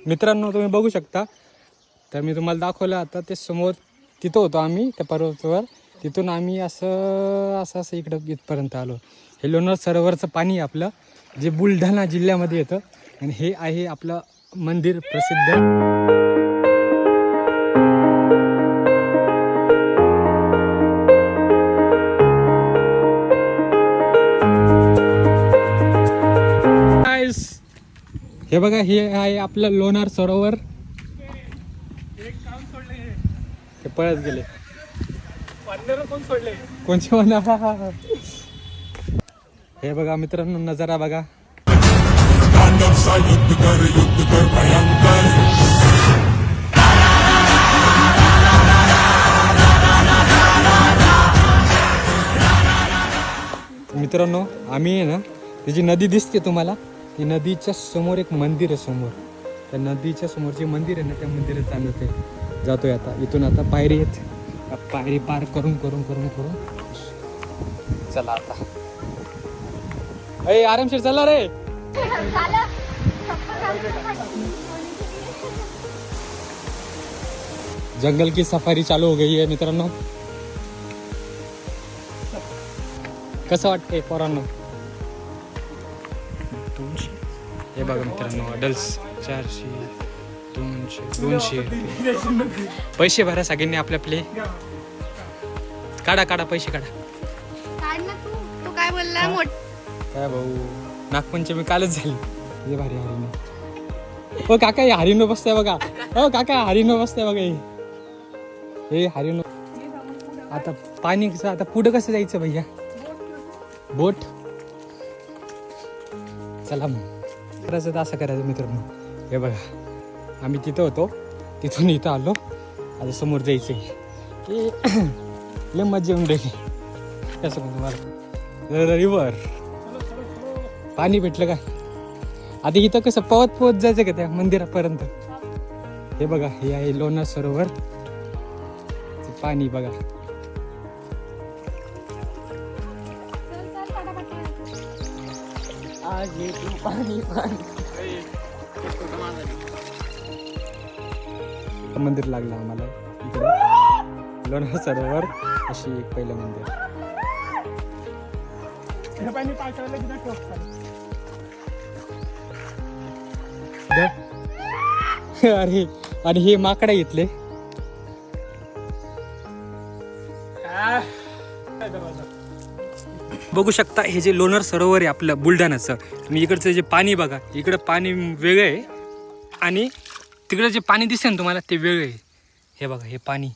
मित्रांनो तुम्ही बघू शकता. तर मी तुम्हाला दाखवलं आता ते समोर तिथं होतो आम्ही त्या पर्वतावर. तिथून आम्ही असं इकडं इथपर्यंत आलो. हे लोणार सरोवरचं पाणी आपलं जे बुलढाणा जिल्ह्यामध्ये येतं आणि हे आहे आपलं मंदिर प्रसिद्ध. हे बघा हे आहे आपलं लोणार सरोवर. हे पळत गेले कोण सोडले कोणचे म्हणा. हे बघा मित्रांनो नजारा बघा. मित्रांनो आम्ही आहे ना ती जी नदी दिसते तुम्हाला ती नदीच्या समोर एक मंदिर आहे. समोर त्या नदीच्या समोर जे मंदिर आहे ना त्या मंदिरात चालत जातोय आता. इथून आता पायरी आहेत. पायरी पार करून करून करून करून चला आता. अरे आरामशीर चला रे. जंगल की सफारी चालू हो गई है मित्रांनो. कसं वाटतंय पोरांनो. हे बघा मित्रांनो अडल्ट्स 400 200 पैसे भरा सगळ्यांनी आपले आपले. काढा पैसे काढा. तू काय बोलला काय भाऊ नागपंचमी कालच झाली. हे भारी हरिण. हो काका हे हरिण बसताय बघा. हो काका हरिण बसताय बघा. हे हरिण. आता पाणी कसं आता पुढं कसं जायचं भैया. बोट. चला मग करायचं तर असं करायचं मित्रांनो. हे बघा आम्ही तिथं होतो तिथून इथं आलो. आता समोर जायचं की लय मजा येऊन राहिली. कसं म्हणतो मला रिव्हर पाणी भेटलं काय. आता इथं कसं पवत जायचं का त्या मंदिरापर्यंत. हे बघा हे आहे लोणार सरोवर. पाणी बघा. मंदिर लागलं आम्हाला इकडे लोणार सरोवर अशी एक पहिलं मंदिर. अरे आणि हे माकडा इथले. बघू शकता हे जे लोणार सरोवर आहे आपलं बुलढाण्याचं. मी इकडचं जे पाणी बघा इकडं पाणी वेगळं आहे आणि तिकडं जे पाणी दिसते ना तुम्हाला ते वेगळं आहे. हे बघा हे पाणी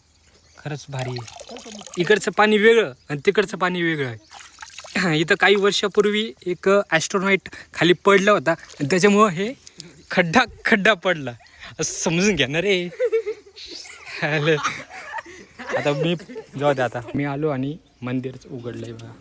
खरंच भारी आहे. इकडचं पाणी वेगळं आणि तिकडचं पाणी वेगळं आहे. इथं काही वर्षापूर्वी एक ॲस्ट्रोनॉइट खाली पडला होता आणि त्याच्यामुळं हे खड्डा पडला असं समजून घ्या ना रे. आता मी जाऊ द्या. आता मी आलो आणि मंदिर उघडलंय बघा.